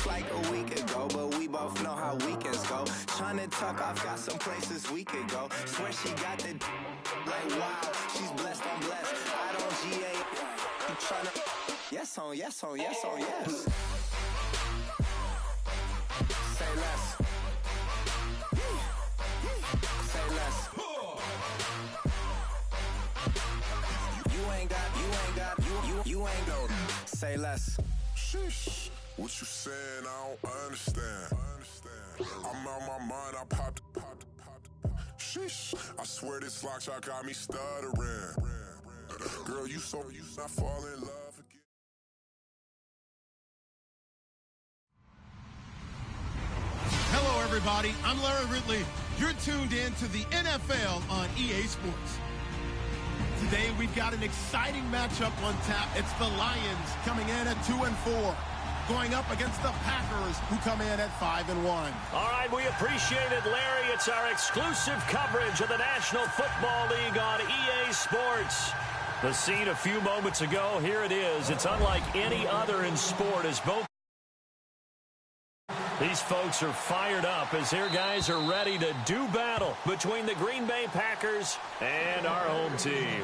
just like a week ago, but we both know how weekends go. Tryna tuck off, got some places we could go. Swear she got the like wow, she's blessed, I'm blessed. I don't GA. You tryna yes on yes on yes on yes. Say less. Say less. You ain't gon' say less. Sheesh. What you saying? I don't understand. I'm out my mind. I popped. Sheesh. I swear this lock shot got me stuttering. Girl, you not fall in love again. Hello, everybody. I'm Larry Ridley. You're tuned in to the NFL on EA Sports. Today, we've got an exciting matchup on tap. It's the Lions coming in at 2-4, going up against the Packers, who come in at 5-1. All right, we appreciate it, Larry. It's our exclusive coverage of the National Football League on EA Sports. The scene a few moments ago, here it is. It's unlike any other in sport as both these folks are fired up as their guys are ready to do battle between the Green Bay Packers and our home team.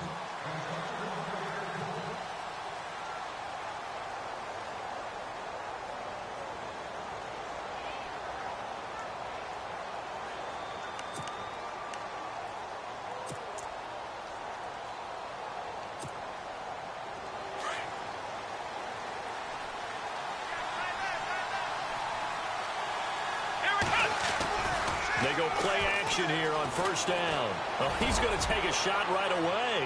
They go play action here on first down. Oh, he's going to take a shot right away.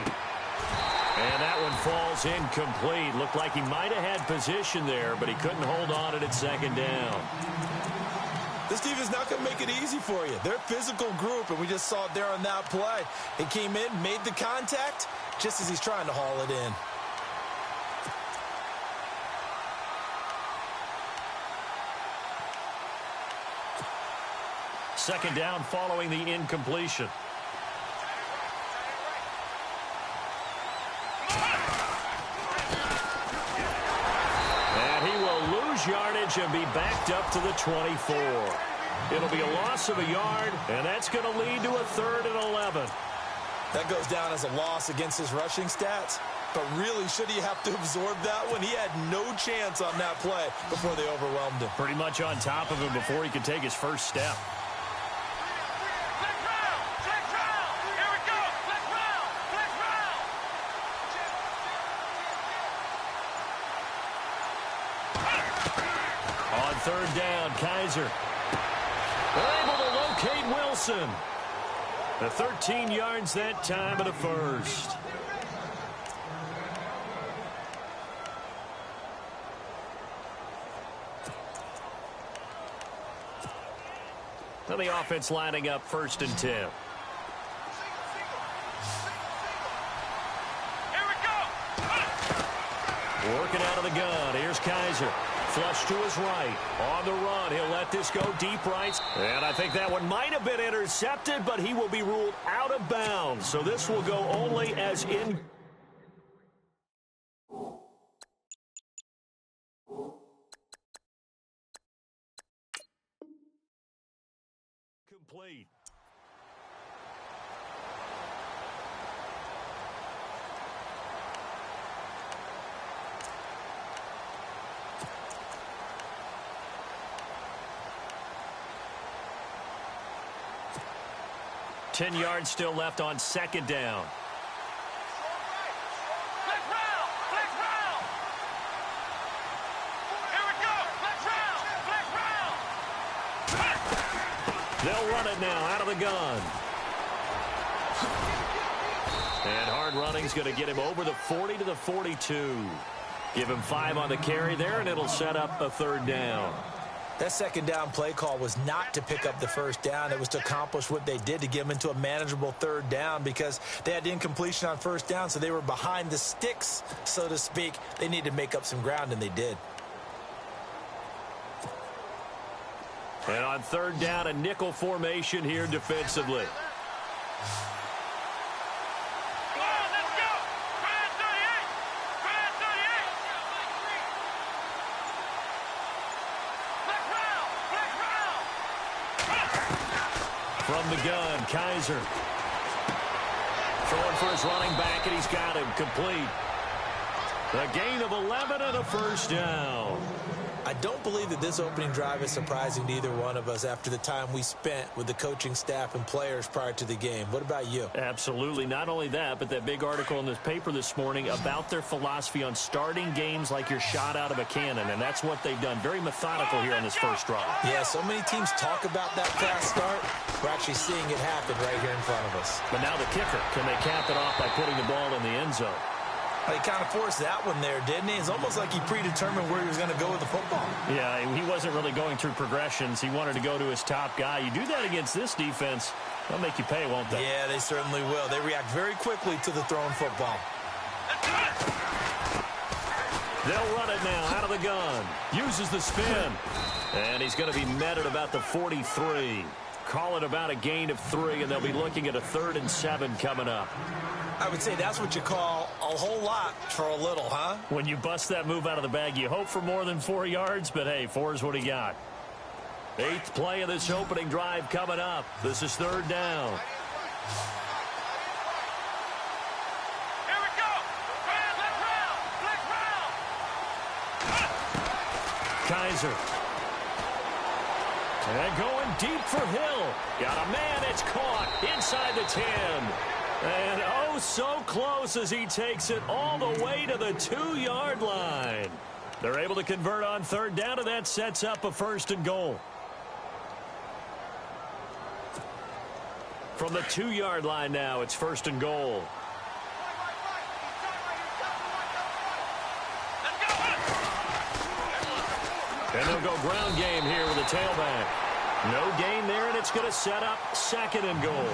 And that one falls incomplete. Looked like he might have had position there, but he couldn't hold on at second down. This defense not going to make it easy for you. They're a physical group, and we just saw it there on that play. He came in, made the contact, just as he's trying to haul it in. Second down following the incompletion. And he will lose yardage and be backed up to the 24. It'll be a loss of a yard, and that's going to lead to a 3rd and 11. That goes down as a loss against his rushing stats. But really, should he have to absorb that one? He had no chance on that play before they overwhelmed him. Pretty much on top of him before he could take his first step. On third down, Kaiser. They're able to locate Wilson. The 13 yards that time of the first. And the offense lining up 1st and 10. Here we go. Working out of the gun. Here's Kaiser. Flush to his right. On the run. He'll let this go deep right. And I think that one might have been intercepted, but he will be ruled out of bounds. So this will go only as in. Complete. Ten yards still left on second down. They'll run it now out of the gun. And hard running's going to get him over the 40 to the 42. Give him 5 on the carry there, and it'll set up a 3rd down. That second down play call was not to pick up the first down. It was to accomplish what they did, to get them into a manageable 3rd down, because they had incompletion on first down, so they were behind the sticks, so to speak. They needed to make up some ground, and they did. And on 3rd down, a nickel formation here defensively. From the gun, Kaiser. Throwing for his running back, and he's got him complete. A gain of 11 and a first down. I don't believe that this opening drive is surprising to either one of us after the time we spent with the coaching staff and players prior to the game. What about you? Absolutely. Not only that, but that big article in this paper this morning about their philosophy on starting games like you're shot out of a cannon, and that's what they've done. Very methodical here on this first drive. Yeah, so many teams talk about that fast start. We're actually seeing it happen right here in front of us. But now the kicker. Can they cap it off by putting the ball in the end zone? He kind of forced that one there, didn't he? It's almost like he predetermined where he was going to go with the football. Yeah, he wasn't really going through progressions. He wanted to go to his top guy. You do that against this defense, they'll make you pay, won't they? Yeah, they certainly will. They react very quickly to the thrown football. They'll run it now out of the gun. Uses the spin. And he's going to be met at about the 43. Call it about a gain of 3, and they'll be looking at a 3rd and 7 coming up. I would say that's what you call a whole lot for a little, huh? When you bust that move out of the bag, you hope for more than 4 yards, but hey, 4 is what he got. 8th play of this opening drive coming up. This is 3rd down. Here we go. Let's round. Kaiser. And going deep for Hill. Got a man, it's caught inside the 10. And oh, so close as he takes it all the way to the 2-yard line. They're able to convert on 3rd down, and that sets up a 1st and goal. From the 2-yard line now, it's 1st and goal. And they'll go ground game here with a tailback. No gain there, and it's going to set up 2nd and goal.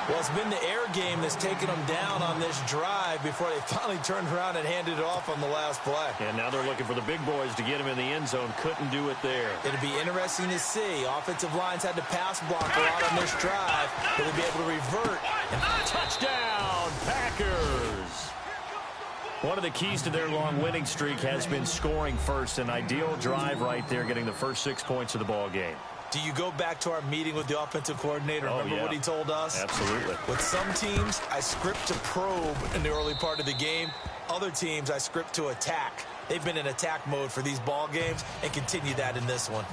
Well, it's been the air game that's taken them down on this drive before they finally turned around and handed it off on the last play. And now they're looking for the big boys to get him in the end zone. Couldn't do it there. It'll be interesting to see. Offensive lines had to pass block a lot on this drive, but they'll be able to revert. And touchdown, Packers! One of the keys to their long winning streak has been scoring first. An ideal drive right there, getting the first 6 points of the ball game. Do you go back to our meeting with the offensive coordinator? Remember what he told us? Absolutely. With some teams, I script to probe in the early part of the game. Other teams, I script to attack. They've been in attack mode for these ball games and continue that in this one.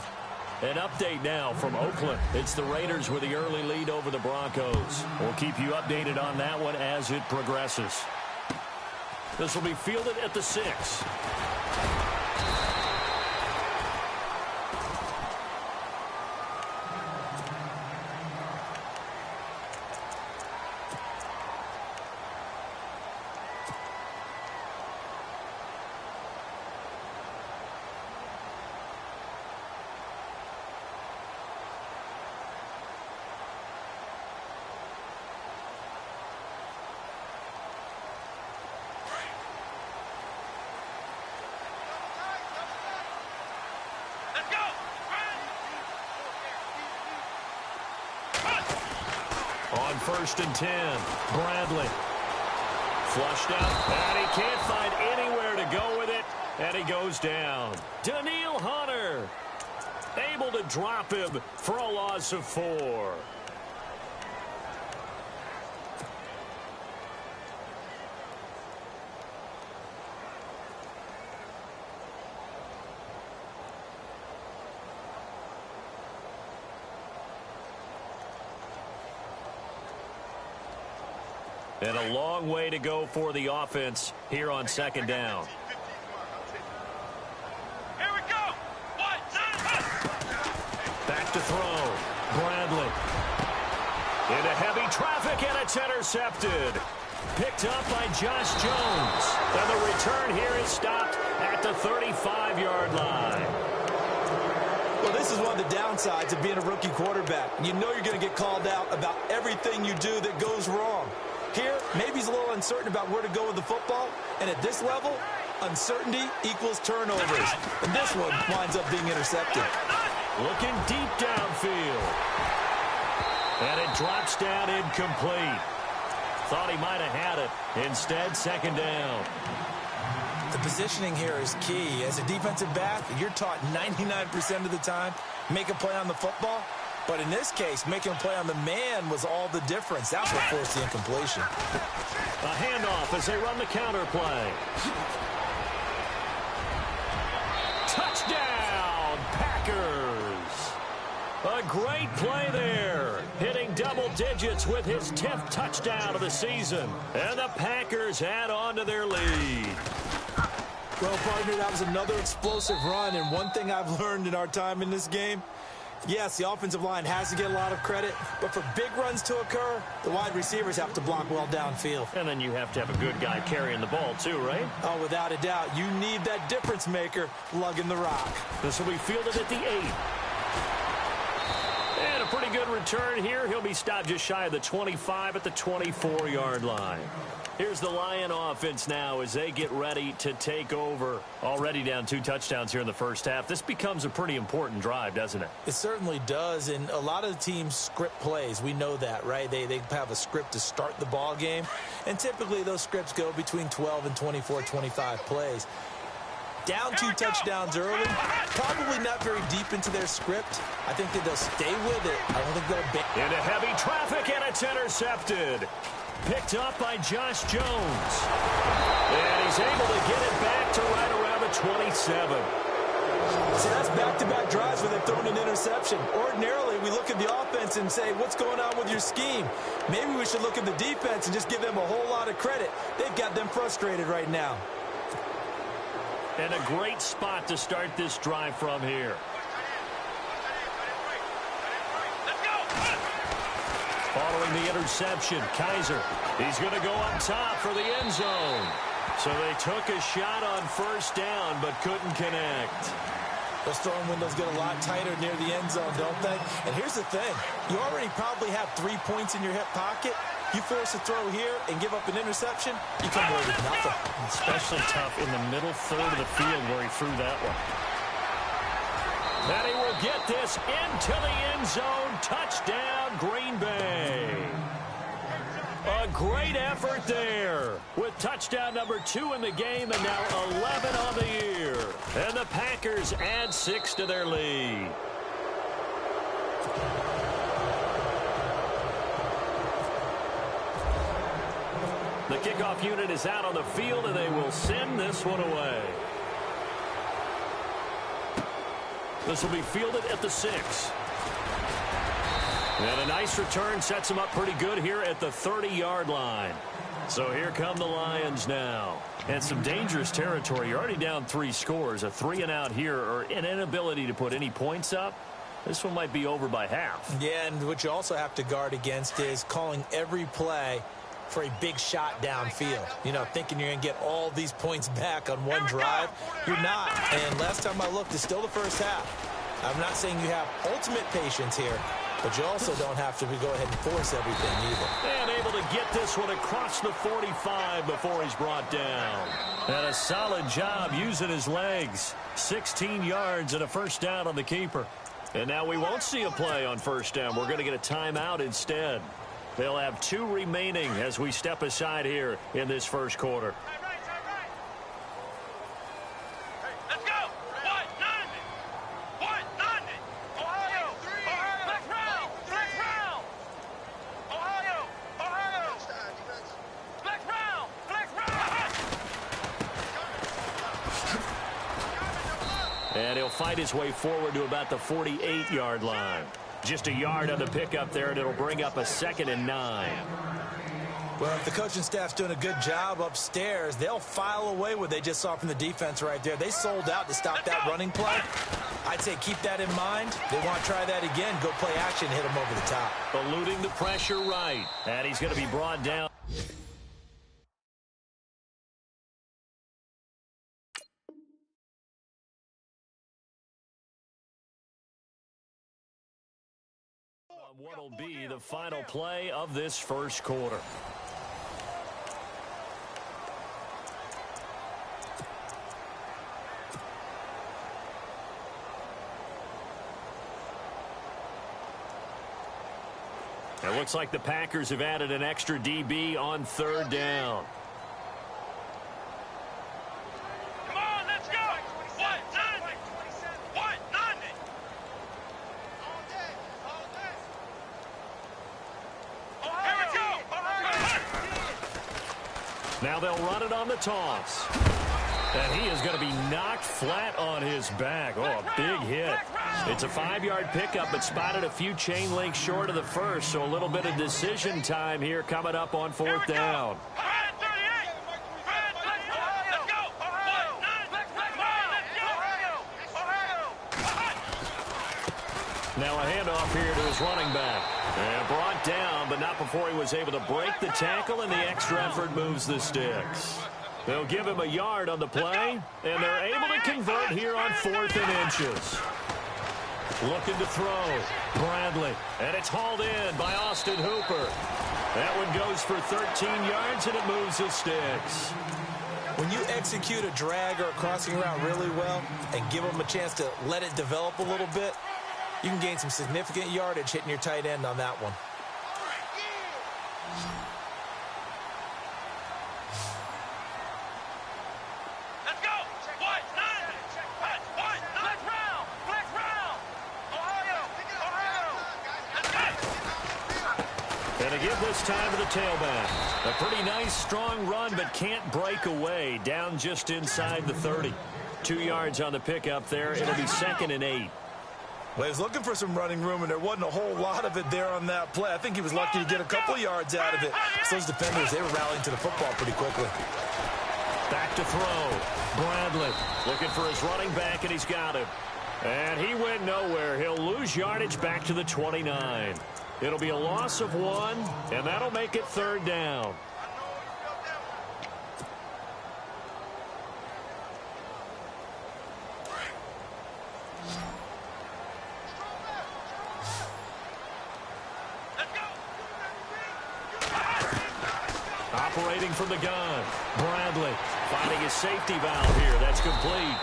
An update now from Oakland. It's the Raiders with the early lead over the Broncos. We'll keep you updated on that one as it progresses. This will be fielded at the 6. On 1st and 10, Bradley. Flushed out, and he can't find anywhere to go with it, and he goes down. Daniil Hunter able to drop him for a loss of 4. And a long way to go for the offense here on 2nd down. Here we go. Back to throw. Bradley. Into heavy traffic, and it's intercepted. Picked up by Josh Jones. And the return here is stopped at the 35-yard line. Well, this is one of the downsides of being a rookie quarterback. You know you're going to get called out about everything you do that goes wrong. Here, maybe he's a little uncertain about where to go with the football. And at this level, uncertainty equals turnovers. And this one winds up being intercepted. Looking deep downfield. And it drops down incomplete. Thought he might have had it. Instead, 2nd down. The positioning here is key. As a defensive back, you're taught 99% of the time, make a play on the football. But in this case, making a play on the man was all the difference. That's what forced the incompletion. A handoff as they run the counter play. Touchdown, Packers. A great play there. Hitting double digits with his 10th touchdown of the season. And the Packers add on to their lead. Well, partner, that was another explosive run. And one thing I've learned in our time in this game, yes, the offensive line has to get a lot of credit, but for big runs to occur, the wide receivers have to block well downfield. And then you have to have a good guy carrying the ball too, right? Oh, without a doubt. You need that difference maker lugging the rock. This will be fielded at the 8. And a pretty good return here. He'll be stopped just shy of the 25 at the 24-yard line. Here's the Lion offense now as they get ready to take over. Already down 2 touchdowns here in the first half. This becomes a pretty important drive, doesn't it? It certainly does, and a lot of the teams script plays. We know that, right? They have a script to start the ball game, and typically those scripts go between 12 and 24, 25 plays. Down 2 touchdowns early, probably not very deep into their script. I think that they'll stay with it. I don't think they'll... Into heavy traffic, and it's intercepted. Picked up by Josh Jones. And he's able to get it back to right around the 27. See, that's back-to-back drives where they've thrown an interception. Ordinarily, we look at the offense and say, what's going on with your scheme? Maybe we should look at the defense and just give them a whole lot of credit. They've got them frustrated right now. And a great spot to start this drive from here. Following the interception, Kaiser, he's going to go up top for the end zone. So they took a shot on first down, but couldn't connect. Those throwing windows get a lot tighter near the end zone, don't they? And here's the thing. You already probably have 3 points in your hip pocket. You force a throw here and give up an interception, you come away with nothing. Especially tough in the middle third of the field where he threw that one. And he will get this into the end zone. Touchdown, Green Bay. A great effort there with touchdown number 2 in the game and now 11 on the year. And the Packers add 6 to their lead. The kickoff unit is out on the field, and they will send this one away. This will be fielded at the 6. And a nice return sets them up pretty good here at the 30-yard line. So here come the Lions now. And some dangerous territory. You're already down 3 scores. A 3-and-out here, or an inability to put any points up. This one might be over by half. Yeah, and what you also have to guard against is calling every play for a big shot downfield. You know, thinking you're going to get all these points back on one drive. You're not. And last time I looked, it's still the first half. I'm not saying you have ultimate patience here, but you also don't have to go ahead and force everything either. And able to get this one across the 45 before he's brought down. And a solid job using his legs. 16 yards and a first down on the keeper. And now we won't see a play on first down. We're going to get a timeout instead. They'll have 2 remaining as we step aside here in this first quarter. Let's go! What? None! What? None! Ohio! Ohio! Next round! Next round! Ohio! Ohio! Next round! Next round! And he'll fight his way forward to about the 48-yard line. Just a yard on the pickup there, and it'll bring up a 2nd and 9. Well, if the coaching staff's doing a good job upstairs, they'll file away what they just saw from the defense right there. They sold out to stop that running play. I'd say keep that in mind. They want to try that again. Go play action, hit them over the top. Eluding the pressure right. And he's going to be brought down. What'll be the final play of this first quarter. It looks like the Packers have added an extra DB on 3rd down. Come on, let's go! What? None! What? None! All day! Now they'll run it on the toss. And he is going to be knocked flat on his back. Oh, a big hit. It's a 5-yard pickup, but spotted a few chain links short of the first, so a little bit of decision time here coming up on 4th down. Now a handoff here to his running back. And brought down, but not before he was able to break the tackle, and the extra effort moves the sticks. They'll give him a yard on the play, and they're able to convert here on 4th and inches. Looking to throw. Bradley. And it's hauled in by Austin Hooper. That one goes for 13 yards, and it moves the sticks. When you execute a drag or a crossing route really well and give them a chance to let it develop a little bit, you can gain some significant yardage hitting your tight end on that one. Let's go. White, 9. White, flex round. Flex round. Ohio. Let's go. And to give this time to the tailback. A pretty nice, strong run, but can't break away. Down just inside the 30. 2 yards on the pickup there. It'll be 2nd and 8. Well, he was looking for some running room, and there wasn't a whole lot of it there on that play. I think he was lucky to get a couple yards out of it. So those defenders, they were rallying to the football pretty quickly. Back to throw. Bradley looking for his running back, and he's got him. And he went nowhere. He'll lose yardage back to the 29. It'll be a loss of 1, and that'll make it 3rd down. Operating from the gun. Bradley finding his safety valve here. That's complete.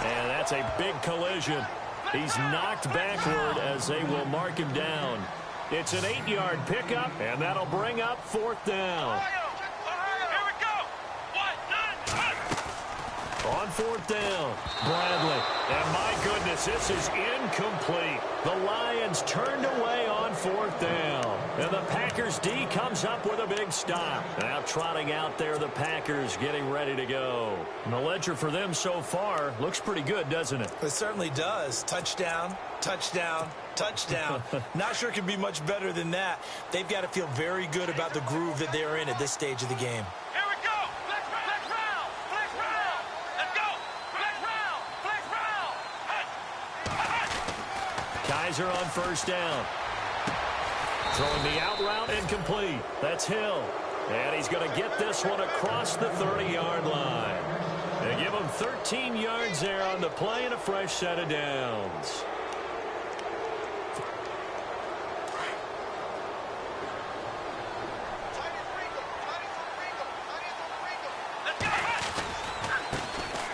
And that's a big collision. He's knocked backward as they will mark him down. It's an 8-yard pickup, and that'll bring up 4th down. Here we go. White, 9. On 4th down, Bradley. And my goodness, this is incomplete. The Lions turned away on 4th down. And the Packers D comes up with a big stop. Now trotting out there, the Packers getting ready to go. And the ledger for them so far looks pretty good, doesn't it? It certainly does. Touchdown, touchdown, touchdown. Not sure it can be much better than that. They've got to feel very good about the groove that they're in at this stage of the game. Here we go. Flex round. Flex round. Let's go. Flex round. Flex round. Kaiser on 1st down. Throwing the out route incomplete. That's Hill. And he's going to get this one across the 30-yard line. They give him 13 yards there on the play and a fresh set of downs.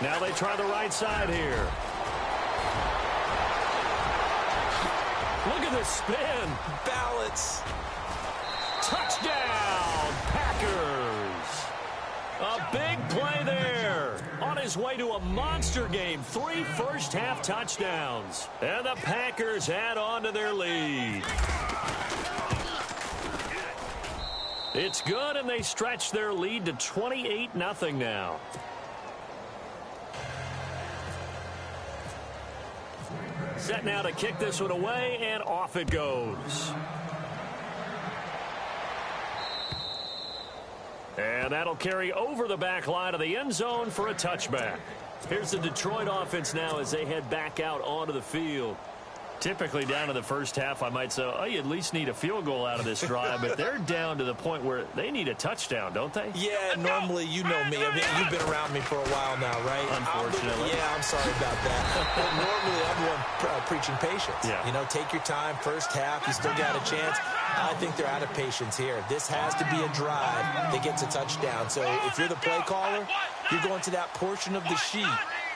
Now they try the right side here. Look at the spin. Balance. Touchdown, Packers. A big play there. On his way to a monster game. 3 first-half touchdowns. And the Packers add on to their lead. It's good, and they stretch their lead to 28-0 now. Set now to kick this one away, and off it goes. And that'll carry over the back line of the end zone for a touchback. Here's the Detroit offense now as they head back out onto the field. Typically down to the first half, I might say, oh, you at least need a field goal out of this drive, but they're down to the point where they need a touchdown, don't they? Yeah, normally, you know me. I mean, you've been around me for a while now, right? Unfortunately. I'm sorry about that. But normally, I'm the one preaching patience. Yeah. You know, take your time, first half, you still got a chance. I think they're out of patience here. This has to be a drive that gets a touchdown. So if you're the play caller, you're going to that portion of the sheet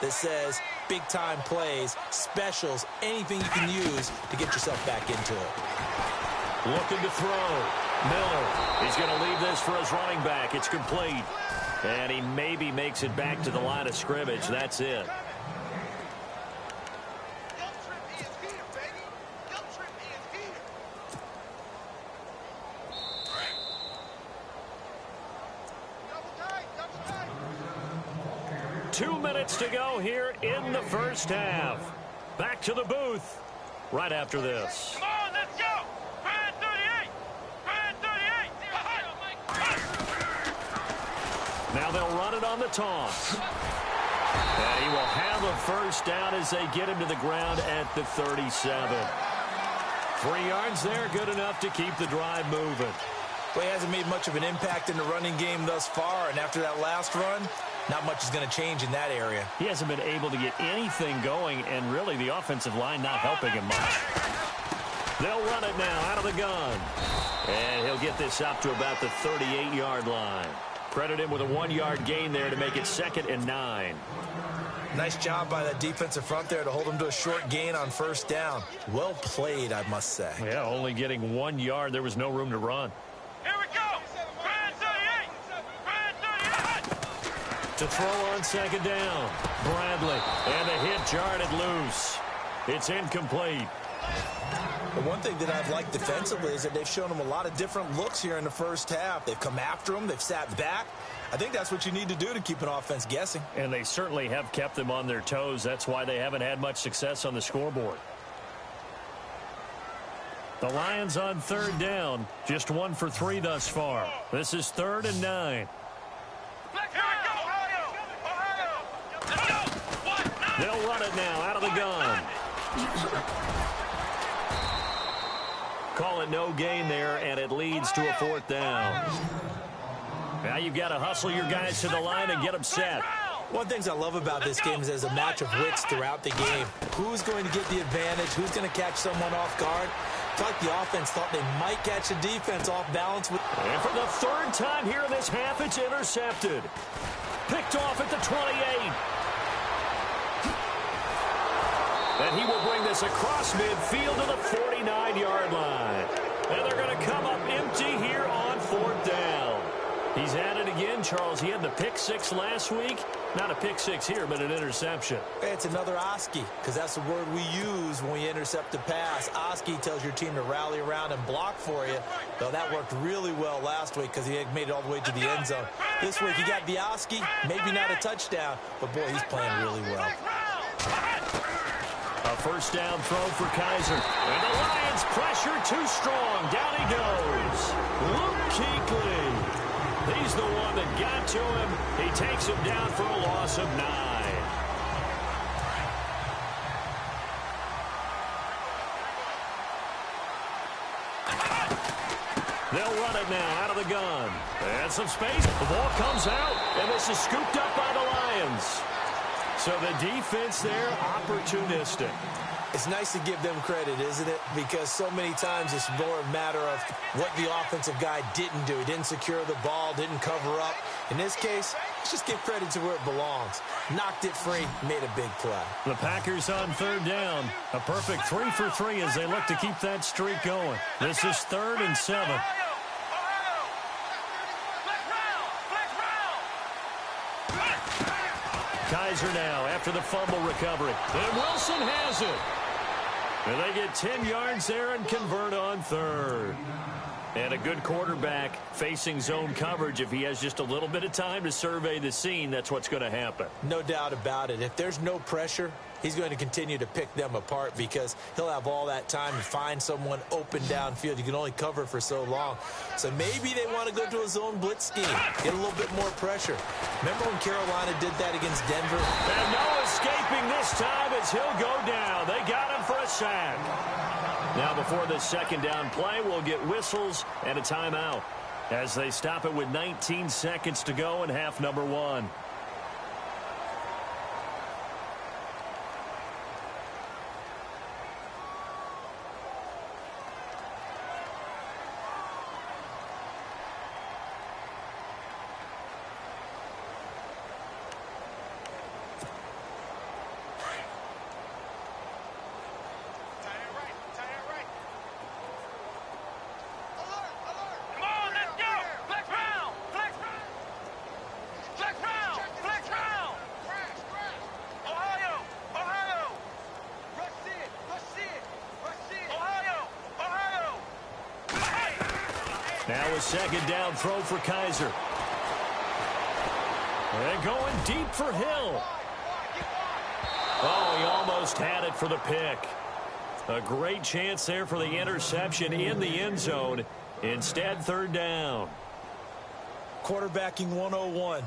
that says big-time plays, specials, anything you can use to get yourself back into it. Looking to throw. Miller, he's going to leave this for his running back. It's complete. And he maybe makes it back to the line of scrimmage. That's it. 2 minutes to go here in the first half. Back to the booth right after this. Come on, let's go! Brand 38! Brand 38! Now they'll run it on the toss. And he will have a first down as they get him to the ground at the 37. 3 yards there, good enough to keep the drive moving. Well, he hasn't made much of an impact in the running game thus far, and after that last run, not much is going to change in that area. He hasn't been able to get anything going, and really the offensive line not helping him much. They'll run it now out of the gun. And he'll get this up to about the 38-yard line. Credit him with a 1-yard gain there to make it 2nd and 9. Nice job by that defensive front there to hold him to a short gain on first down. Well played, I must say. Yeah, only getting 1 yard. There was no room to run. Here we go! Brand 38! Brand 38! To throw on 2nd down. Bradley. And the hit jarred it loose. It's incomplete. The one thing that I've liked defensively is that they've shown him a lot of different looks here in the first half. They've come after him. They've sat back. I think that's what you need to do to keep an offense guessing. And they certainly have kept them on their toes. That's why they haven't had much success on the scoreboard. The Lions on 3rd down. Just 1 for 3 thus far. This is 3rd and 9. Here we go! Ohio! Ohio! Let's go! 1, 9! They'll run it now out of the gun. Call it no gain there, and it leads to a 4th down. Now you've got to hustle your guys to the line and get them set. One of the things I love about this game is there's a match of wits throughout the game. Who's going to get the advantage? Who's going to catch someone off guard? I feel like the offense thought they might catch the defense off balance. And for the 3rd time here in this half, it's intercepted. Picked off at the 28. And he will bring this across midfield to the 49-yard line. And they're going to come up empty here on 4th down. He's at it again, Charles. He had the pick 6 last week. Not a pick 6 here, but an interception. It's another Oski, because that's the word we use when we intercept a pass. Oski tells your team to rally around and block for you. Though that worked really well last week because he had made it all the way to the end zone. This week he got the Oski, maybe not a touchdown, but boy, he's playing really well. A first down throw for Kaiser. And the Lions pressure too strong. Down he goes. Luke Kuechly. He's the one that got to him. He takes him down for a loss of 9. They'll run it now out of the gun. And some space. The ball comes out, and this is scooped up by the Lions. So the defense there, opportunistic. It's nice to give them credit, isn't it? Because so many times it's more a matter of what the offensive guy didn't do. He didn't secure the ball, didn't cover up. In this case, let's just give credit to where it belongs. Knocked it free, made a big play. The Packers on 3rd down. A perfect 3 for 3 as they look to keep that streak going. This is 3rd and 7. Kaiser now after the fumble recovery. And Wilson has it. And they get 10 yards there and convert on 3rd. And a good quarterback facing zone coverage. If he has just a little bit of time to survey the scene, that's what's going to happen. No doubt about it. If there's no pressure, he's going to continue to pick them apart because he'll have all that time to find someone open downfield. You can only cover for so long. So maybe they want to go to a zone blitz scheme, get a little bit more pressure. Remember when Carolina did that against Denver? And no escaping this time as he'll go down. They got him for a sack. Now before this 2nd down play, we'll get whistles and a timeout as they stop it with 19 seconds to go in half number 1. Now a 2nd down throw for Kaiser. And going deep for Hill. Oh, he almost had it for the pick. A great chance there for the interception in the end zone. Instead, third down. Quarterbacking 101.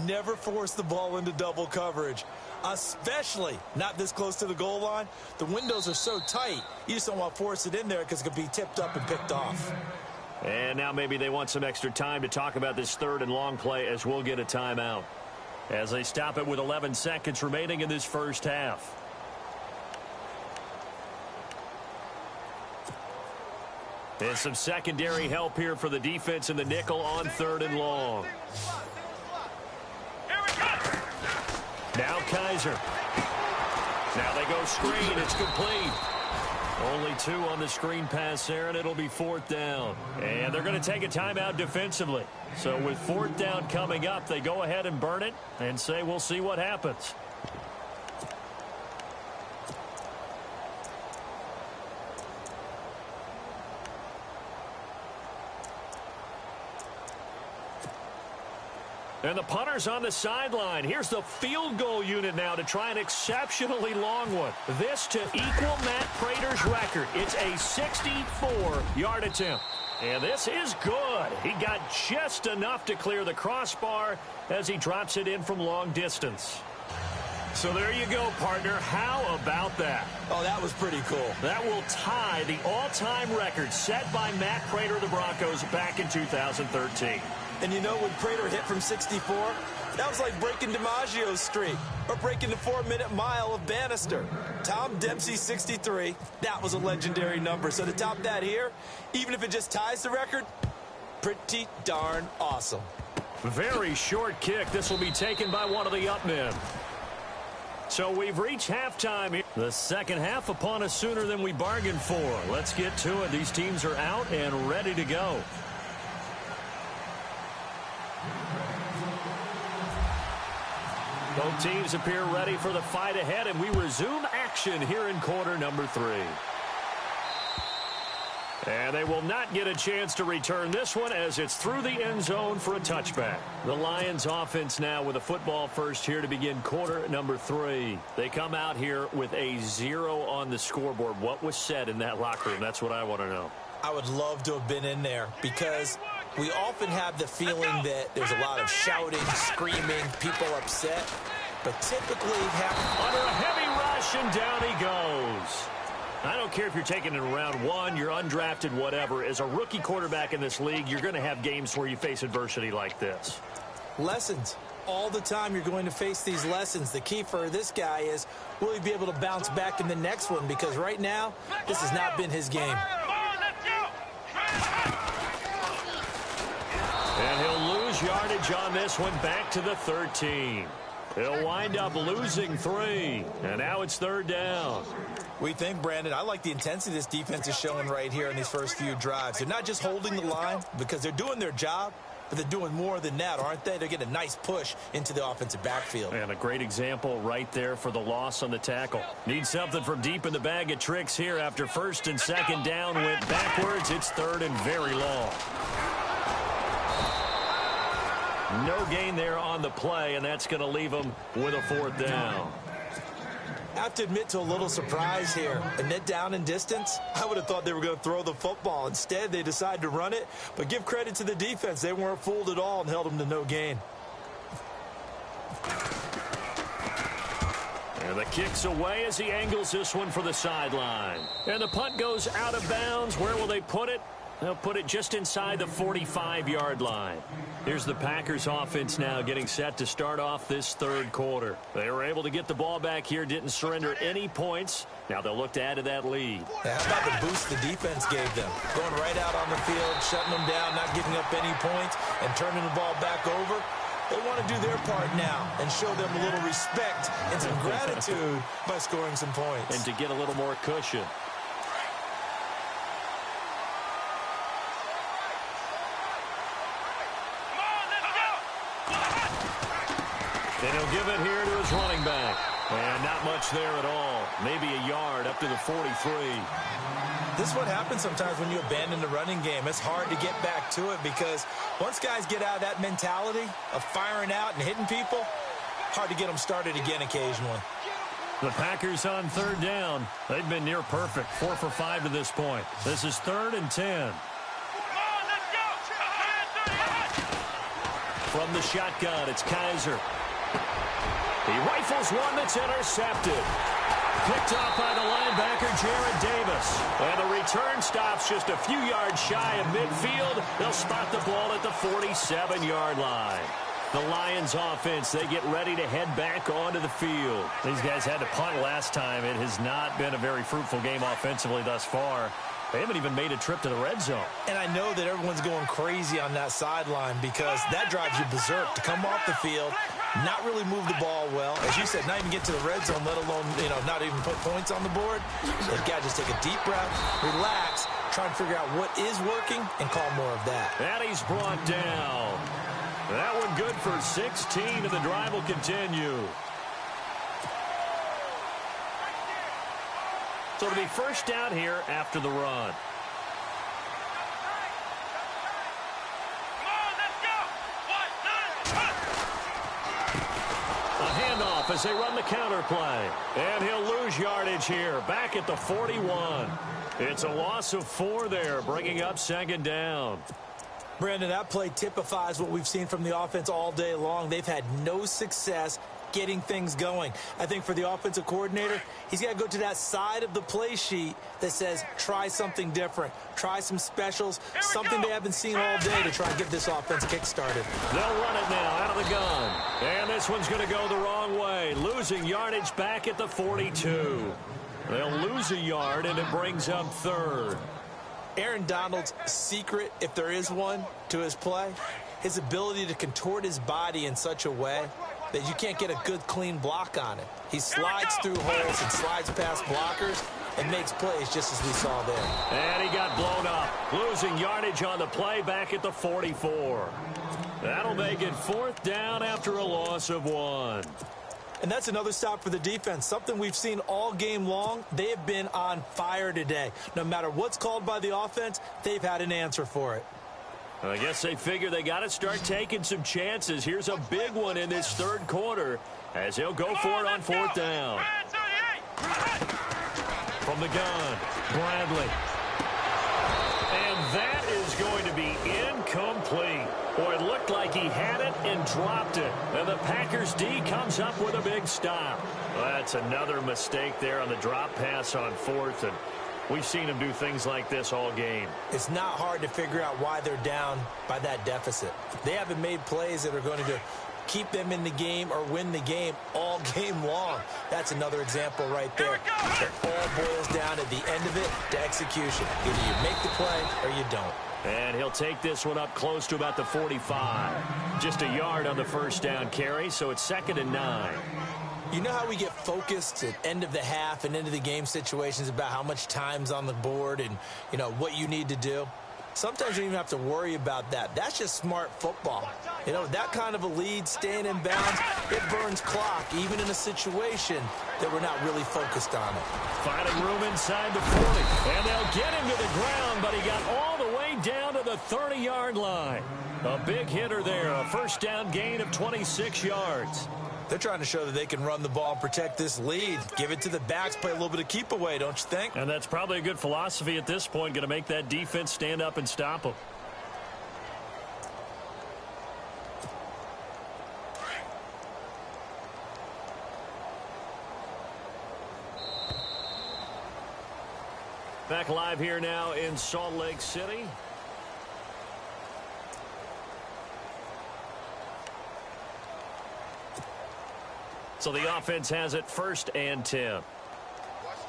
Never force the ball into double coverage, especially not this close to the goal line. The windows are so tight, you just don't want to force it in there because it could be tipped up and picked off. And now maybe they want some extra time to talk about this third and long play as we'll get a timeout. As they stop it with 11 seconds remaining in this first half. And some secondary help here for the defense in the nickel on third and long. Now Kaiser. Now they go screen. It's complete. Only 2 on the screen pass there, and it'll be fourth down. And they're going to take a timeout defensively. So with fourth down coming up, they go ahead and burn it and say we'll see what happens. And the punter's on the sideline. Here's the field goal unit now to try an exceptionally long one. This to equal Matt Prater's record. It's a 64-yard attempt. And this is good. He got just enough to clear the crossbar as he drops it in from long distance. So there you go, partner. How about that? Oh, that was pretty cool. That will tie the all-time record set by Matt Prater of the Broncos back in 2013. And you know, when Prater hit from 64, that was like breaking DiMaggio's streak or breaking the 4-minute mile of Bannister. Tom Dempsey, 63. That was a legendary number. So to top that here, even if it just ties the record, pretty darn awesome. Very short kick. This will be taken by one of the up men. So we've reached halftime here. The second half upon us sooner than we bargained for. Let's get to it. These teams are out and ready to go. Both teams appear ready for the fight ahead, and we resume action here in quarter number 3. And they will not get a chance to return this one as it's through the end zone for a touchback. The Lions offense now with a football first here to begin quarter number 3. They come out here with a 0 on the scoreboard. What was said in that locker room? That's what I want to know. I would love to have been in there because we often have the feeling that there's a lot of shouting, screaming, people upset. But typically under a heavy rush, and down he goes. I don't care if you're taking it in round 1, you're undrafted, whatever. As a rookie quarterback in this league, you're going to have games where you face adversity like this. Lessons. All the time you're going to face these lessons. The key for this guy is, will he be able to bounce back in the next one? Because right now, this has not been his game. And he'll lose yardage on this one, back to the 13. He'll wind up losing 3. And now it's third down. We think, Brandon, I like the intensity this defense is showing right here in these first few drives. They're not just holding the line because they're doing their job, but they're doing more than that, aren't they? They're getting a nice push into the offensive backfield. And a great example right there for the loss on the tackle. Need something from deep in the bag of tricks here after first and second down went backwards. It's third and very long. No gain there on the play, and that's going to leave them with a fourth down. I have to admit to a little surprise here. And that down in distance, I would have thought they were going to throw the football. Instead, they decided to run it. But give credit to the defense. They weren't fooled at all and held them to no gain. And the kick's away as he angles this one for the sideline. And the punt goes out of bounds. Where will they put it? They'll put it just inside the 45-yard line. Here's the Packers offense now getting set to start off this third quarter. They were able to get the ball back here, didn't surrender any points. Now they'll look to add to that lead. Yeah, how about the boost the defense gave them? Going right out on the field, shutting them down, not giving up any points, and turning the ball back over. They want to do their part now and show them a little respect and some gratitude by scoring some points. And to get a little more cushion. And he'll give it here to his running back. And not much there at all. Maybe a yard up to the 43. This is what happens sometimes when you abandon the running game. It's hard to get back to it because once guys get out of that mentality of firing out and hitting people, hard to get them started again occasionally. The Packers on third down. They've been near perfect, 4 for 5 to this point. This is 3rd and 10. From the shotgun, it's Kaiser. He rifles one that's intercepted. Picked off by the linebacker, Jared Davis. And the return stops just a few yards shy of midfield. They'll spot the ball at the 47-yard line. The Lions offense, they get ready to head back onto the field. These guys had to punt last time. It has not been a very fruitful game offensively thus far. They haven't even made a trip to the red zone. And I know that everyone's going crazy on that sideline because that drives you berserk to come off the field, not really move the ball well. As you said, not even get to the red zone, let alone, not even put points on the board. They've got to just take a deep breath, relax, try and figure out what is working and call more of that. And he's brought down. That one good for 16, and the drive will continue. So it'll be first down here after the run. A handoff as they run the counter play. And he'll lose yardage here, back at the 41. It's a loss of 4 there, bringing up 2nd down. Brandon, that play typifies what we've seen from the offense all day long. They've had no success getting things going. I think for the offensive coordinator, he's got to go to that side of the play sheet that says try something different, try some specials, something they haven't seen all day to try and get this offense kick-started. They'll run it now out of the gun. And this one's going to go the wrong way, losing yardage back at the 42. They'll lose a yard, and it brings up 3rd. Aaron Donald's secret, if there is one, to his play, his ability to contort his body in such a way that you can't get a good, clean block on it. He slides through holes and slides past blockers and makes plays just as we saw there. And he got blown up, losing yardage on the play back at the 44. That'll make it 4th down after a loss of 1. And that's another stop for the defense, something we've seen all game long. They have been on fire today. No matter what's called by the offense, they've had an answer for it. I guess they figure they got to start taking some chances. Here's a big one in this 3rd quarter as they'll go for it on 4th down. From the gun, Bradley. And that is going to be incomplete. Boy, it looked like he had it and dropped it. And the Packers D comes up with a big stop. Well, that's another mistake there on the drop pass on 4th. And we've seen him do things like this all game. It's not hard to figure out why they're down by that deficit. They haven't made plays that are going to keep them in the game or win the game all game long. That's another example right there. It all boils down at the end of it to execution. Either you make the play or you don't. And he'll take this one up close to about the 45. Just a yard on the first down carry, so it's 2nd and 9. You know how we get focused at end of the half and into the game situations about how much time's on the board and, what you need to do? Sometimes you don't even have to worry about that. That's just smart football. That kind of a lead, staying in bounds, it burns clock, even in a situation that we're not really focused on it. Finding room inside the 40, and they'll get him to the ground, but he got all the way down to the 30-yard line. A big hitter there, a first down gain of 26 yards. They're trying to show that they can run the ball and protect this lead. Give it to the backs, play a little bit of keep away, don't you think? And that's probably a good philosophy at this point, going to make that defense stand up and stop them. Back live here now in Salt Lake City. So the offense has it 1st and 10. Watch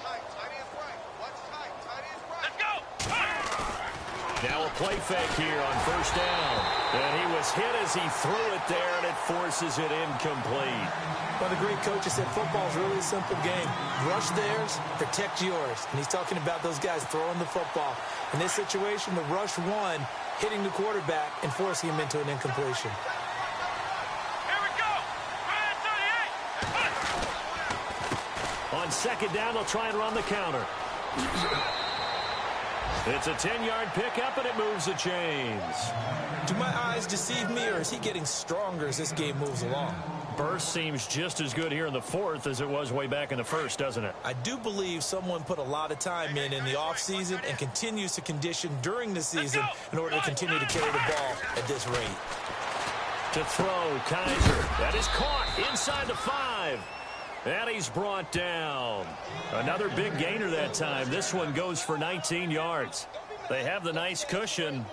tight. Tight is right. Watch tight. Tight is right. Let's go. Now a play fake here on 1st down. And he was hit as he threw it there, and it forces it incomplete. One of the great coaches said football is really a simple game. Rush theirs, protect yours. And he's talking about those guys throwing the football. In this situation, the rush one, hitting the quarterback and forcing him into an incompletion. On 2nd down, they'll try and run the counter. It's a 10-yard pickup, and it moves the chains. Do my eyes deceive me, or is he getting stronger as this game moves along? Burst seems just as good here in the fourth as it was way back in the first, doesn't it? I do believe someone put a lot of time in the offseason and continues to condition during the season in order to continue to carry the ball at this rate. To throw, Kaiser. That is caught inside the 5. And he's brought down. Another big gainer that time. This one goes for 19 yards. They have the nice cushion.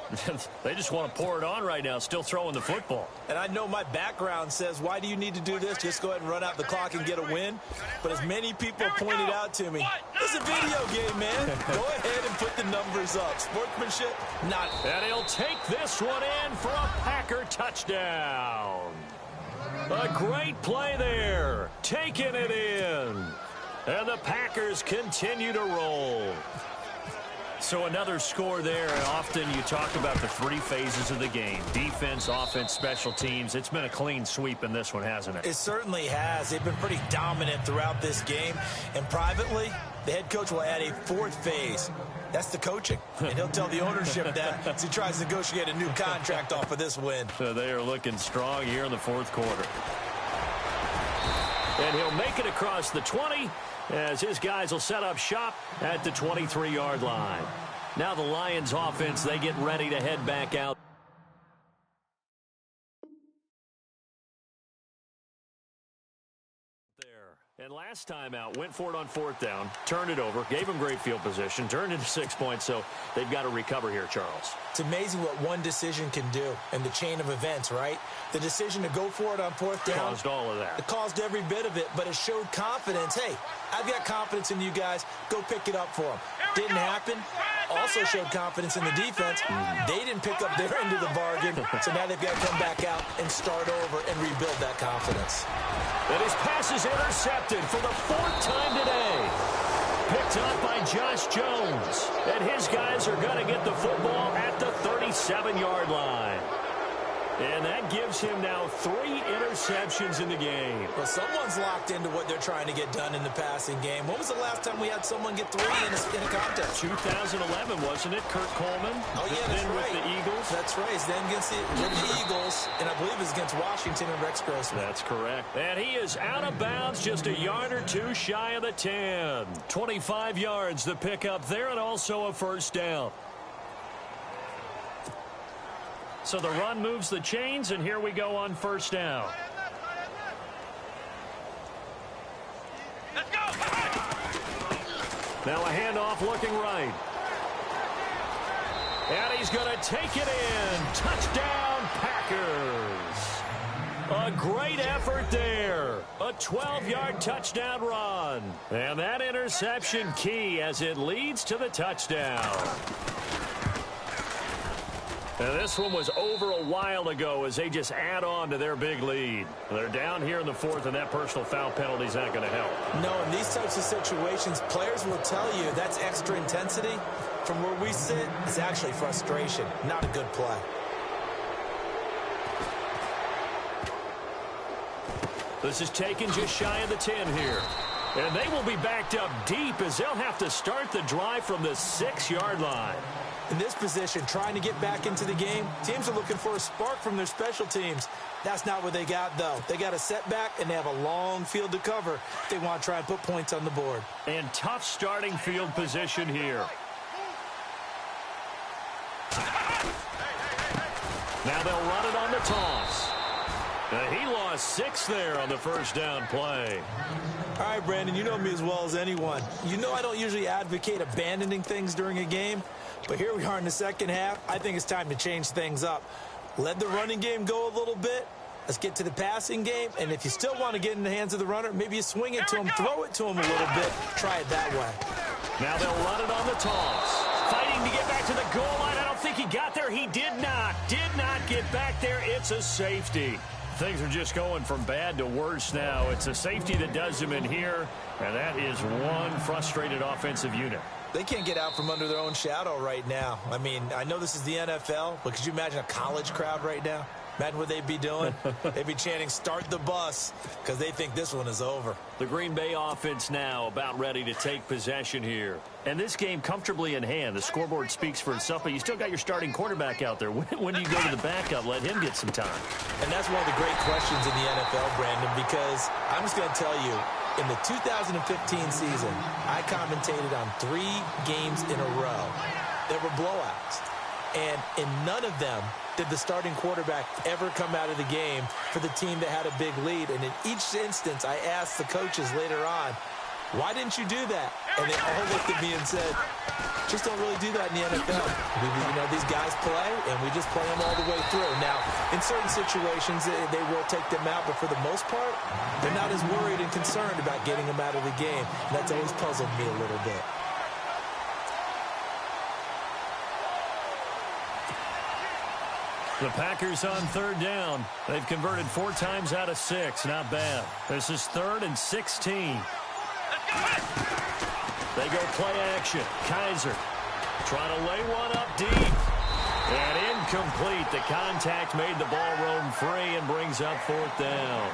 They just want to pour it on right now, still throwing the football. And I know my background says, why do you need to do this? Just go ahead and run out the clock and get a win. But as many people pointed out to me, it's a video game, man. Go ahead and put the numbers up. Sportsmanship, not. And he'll take this one in for a Packer touchdown. A great play there. Taking it in. And the Packers continue to roll. So another score there. Often you talk about the three phases of the game. Defense, offense, special teams. It's been a clean sweep in this one, hasn't it? It certainly has. They've been pretty dominant throughout this game. And privately, the head coach will add a fourth phase. That's the coaching. And he'll tell the ownership that as he tries to negotiate a new contract off of this win. So they are looking strong here in the fourth quarter. And he'll make it across the 20 as his guys will set up shop at the 23-yard line. Now the Lions offense, they get ready to head back out. And last time out, went for it on fourth down, turned it over, gave them great field position, turned into 6 points, so they've got to recover here, Charles. It's amazing what one decision can do in the chain of events, right? The decision to go for it on fourth down. Caused all of that. It caused every bit of it, but it showed confidence. Hey, I've got confidence in you guys. Go pick it up for them. Didn't happen. Also showed confidence in the defense. They didn't pick up their end of the bargain, so now they've got to come back out and start over and rebuild that confidence. And his pass is intercepted for the fourth time today. Picked up by Josh Jones. And his guys are going to get the football at the 37-yard line. And that gives him now 3 interceptions in the game. Well, someone's locked into what they're trying to get done in the passing game. When was the last time we had someone get 3 in a contest? 2011, wasn't it? Kurt Coleman. Oh, yeah, that's then right. With the Eagles. That's right. It's then against the Eagles, and I believe it's against Washington and Rex Grossman. That's correct. And he is out of bounds, just a yard or two shy of the 10. 25 yards the pickup there, and also a first down. So the run moves the chains, and here we go on first down. Let's go. Now a handoff looking right. And he's going to take it in. Touchdown, Packers. A great effort there. A 12-yard touchdown run. And that interception key as it leads to the touchdown. And this one was over a while ago as they just add on to their big lead. They're down here in the fourth, and that personal foul penalty is not going to help. No, in these types of situations, players will tell you that's extra intensity. From where we sit, it's actually frustration, not a good play. This is taken just shy of the 10 here. And they will be backed up deep as they'll have to start the drive from the 6-yard line. In this position, trying to get back into the game, teams are looking for a spark from their special teams. That's not what they got, though. They got a setback, and they have a long field to cover if they want to try and put points on the board. And tough starting field position here. Now they'll run it on the toss. He lost 6 there on the first down play. All right, Brandon, you know me as well as anyone. You know I don't usually advocate abandoning things during a game, but here we are in the second half. I think it's time to change things up. Let the running game go a little bit. Let's get to the passing game, and if you still want to get in the hands of the runner, maybe you swing it to him, throw it to him a little bit, try it that way. Now they'll run it on the toss. Fighting to get back to the goal line. I don't think he got there. He did not get back there. It's a safety. Things are just going from bad to worse now. It's a safety that does them in here, and that is one frustrated offensive unit. They can't get out from under their own shadow right now. I mean, I know this is the NFL, but could you imagine a college crowd right now? Imagine what they'd be doing. They'd be chanting, "Start the bus," because they think this one is over. The Green Bay offense now about ready to take possession here. And this game comfortably in hand. The scoreboard speaks for itself, but you still got your starting quarterback out there. When do you go to the backup? Let him get some time. And that's one of the great questions in the NFL, Brandon, because I'm just going to tell you, in the 2015 season, I commentated on 3 games in a row that were blowouts. And in none of them did the starting quarterback ever come out of the game for the team that had a big lead. And in each instance, I asked the coaches later on, why didn't you do that? And they all looked at me and said, just don't really do that in the NFL. You know, these guys play, and we just play them all the way through. Now, in certain situations, they will take them out, but for the most part, they're not as worried and concerned about getting them out of the game. And that's always puzzled me a little bit. The Packers on 3rd down. They've converted 4 times out of 6. Not bad. This is 3rd and 16. They go play action. Kaiser trying to lay one up deep. And incomplete. The contact made the ball roam free and brings up 4th down.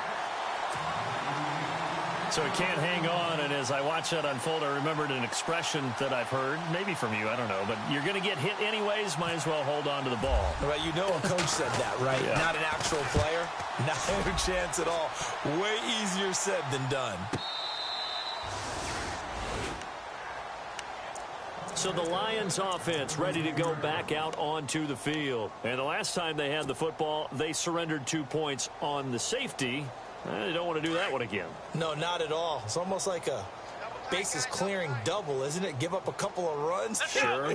So he can't hang on, and as I watch that unfold, I remembered an expression that I've heard, maybe from you, I don't know, but you're going to get hit anyways, might as well hold on to the ball. Well, you know a coach said that, right? Yeah. Not an actual player. Not a chance at all. Way easier said than done. So the Lions offense ready to go back out onto the field. And the last time they had the football, they surrendered 2 points on the safety. They don't want to do that one again. No, not at all. It's almost like a bases clearing double, isn't it? Give up a couple of runs. Sure.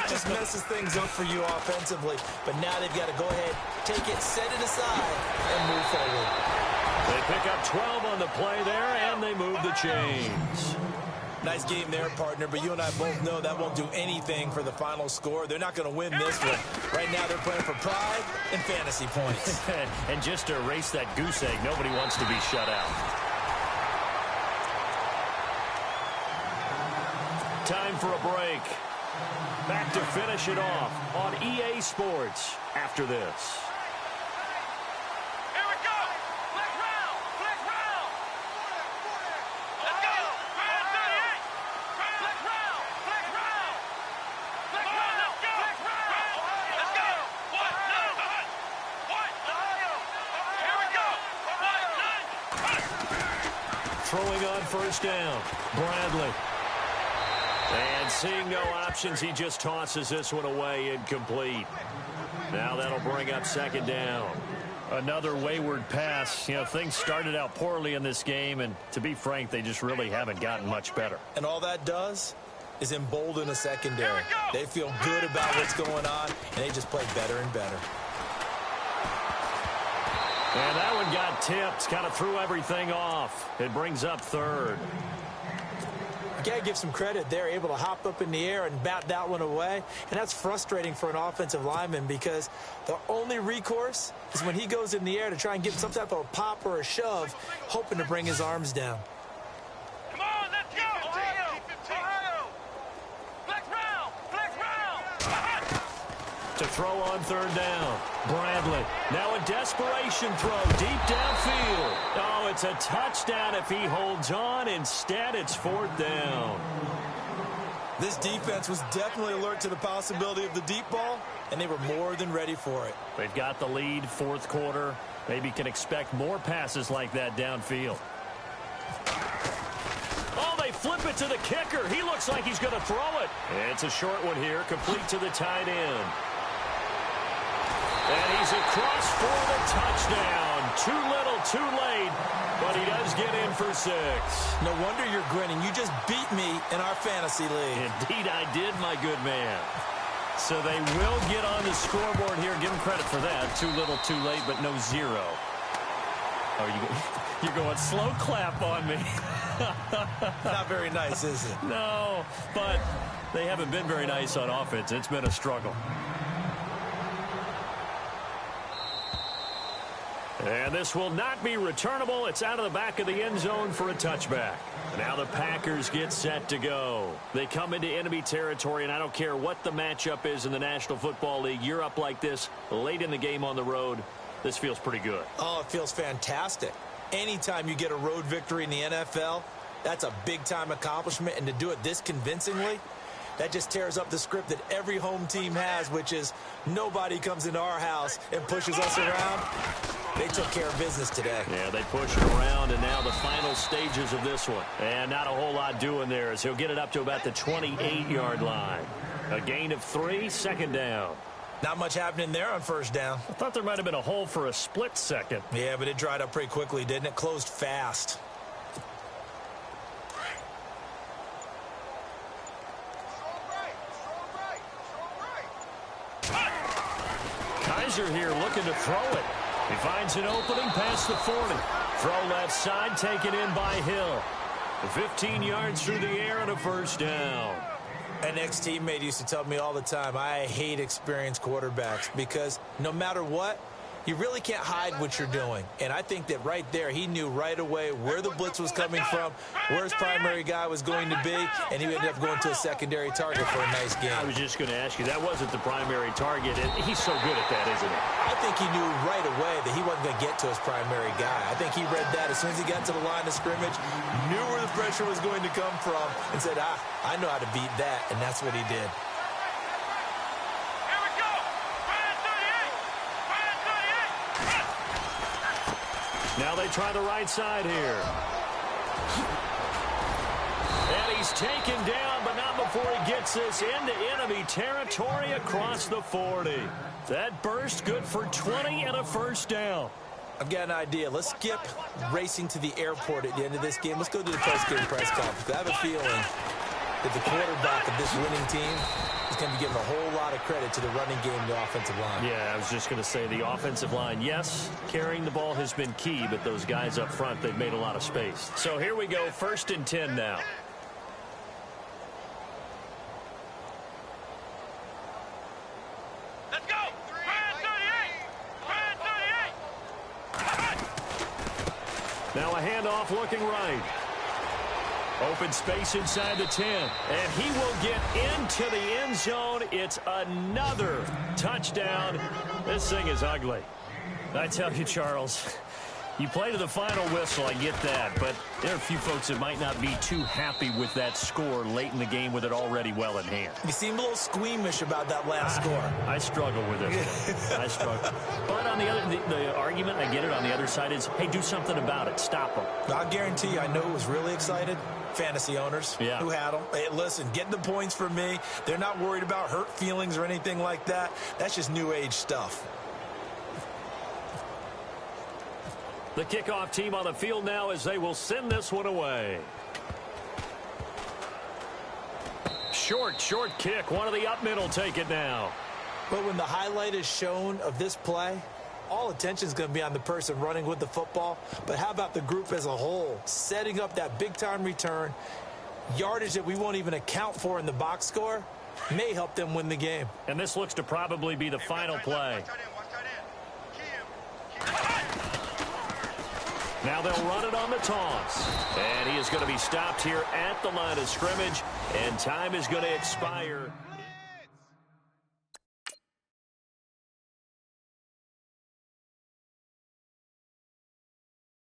just messes things up for you offensively. But now they've got to go ahead, take it, set it aside, and move forward. They pick up 12 on the play there, and they move the chains. Nice game there, partner, but you and I both know that won't do anything for the final score. They're not going to win this one. Right now they're playing for pride and fantasy points. And just to erase that goose egg, nobody wants to be shut out. Time for a break. Back to finish it off on EA Sports after this. Throwing on 1st down, Bradley. And seeing no options, he just tosses this one away, incomplete. Now that'll bring up 2nd down. Another wayward pass. You know, things started out poorly in this game, and to be frank, they just really haven't gotten much better. And all that does is embolden a secondary. They feel good about what's going on, and they just play better and better. And that one got tipped, kind of threw everything off. It brings up 3rd. You got to give some credit. They're able to hop up in the air and bat that one away. And that's frustrating for an offensive lineman because the only recourse is when he goes in the air to try and get some type of a pop or a shove, hoping to bring his arms down. Come on, let's go! Ohio! Ohio! Flex round! Flex round! To throw on 3rd down, Bradley. Now a desperation throw deep downfield. Oh, it's a touchdown if he holds on. Instead, it's 4th down. This defense was definitely alert to the possibility of the deep ball, and they were more than ready for it. They've got the lead, 4th quarter. Maybe can expect more passes like that downfield. Oh, they flip it to the kicker. He looks like he's going to throw it. It's a short one here, complete to the tight end. And he's across for the touchdown. Too little, too late, but he does get in for 6. No wonder you're grinning. You just beat me in our fantasy league. Indeed, I did, my good man. So they will get on the scoreboard here. Give him credit for that. Too little, too late, but no 0. Oh, you're going slow clap on me. Not very nice, is it? No, but they haven't been very nice on offense. It's been a struggle. And this will not be returnable. It's out of the back of the end zone for a touchback. Now the Packers get set to go. They come into enemy territory, and I don't care what the matchup is in the National Football League. You're up like this late in the game on the road. this feels pretty good. Oh, it feels fantastic. Anytime you get a road victory in the NFL, that's a big-time accomplishment, and to do it this convincingly, that just tears up the script that every home team has, which is nobody comes into our house and pushes us around. They took care of business today. Yeah, they push it around, and now the final stages of this one. And not a whole lot doing there as he'll get it up to about the 28-yard line. A gain of 3, second down. Not much happening there on first down. I thought there might have been a hole for a split second. Yeah, but it dried up pretty quickly, didn't it? Closed fast. Kaiser here looking to throw it. He finds an opening past the 40. Throw left side, taken in by Hill. 15 yards through the air and a first down. An ex-teammate used to tell me all the time, I hate experienced quarterbacks because no matter what, you really can't hide what you're doing. And I think that right there, he knew right away where the blitz was coming from, where his primary guy was going to be, and he ended up going to a secondary target for a nice game. I was just going to ask you, that wasn't the primary target, and he's so good at that, isn't he? I think he knew right away that he wasn't going to get to his primary guy. I think he read that as soon as he got to the line of scrimmage, knew where the pressure was going to come from, and said, I know how to beat that, and that's what he did. Now they try the right side here. And he's taken down, but not before he gets this into enemy territory across the 40. That burst good for 20 and a first down. I've got an idea. Let's skip racing to the airport at the end of this game. Let's go to the post-game press conference. I have a feeling that the quarterback of this winning team is going to be giving a whole lot of credit to the running game and the offensive line. Yeah, I was just going to say the offensive line, yes, carrying the ball has been key, but those guys up front, they've made a lot of space. So here we go, 1st and 10 now. Let's go! Now a handoff looking right. Open space inside the 10. And he will get into the end zone. It's another touchdown. This thing is ugly. I tell you, Charles, you play to the final whistle, I get that. But there are a few folks that might not be too happy with that score late in the game with it already well in hand. You seem a little squeamish about that last score. I struggle with it. I struggle. But on the other, the argument, I get it, on the other side is, hey, do something about it. Stop them. I'll guarantee you, I know who was really excited. Fantasy owners who had them. Hey, listen, getting the points for me. They're not worried about hurt feelings or anything like that. That's just new age stuff. The kickoff team on the field now as they will send this one away. Short kick. One of the up middle take it now. But when the highlight is shown of this play, all attention is going to be on the person running with the football. But how about the group as a whole? Setting up that big-time return, yardage that we won't even account for in the box score, may help them win the game. And this looks to probably be the final play. Now they'll run it on the toss. And he is going to be stopped here at the line of scrimmage. And time is going to expire.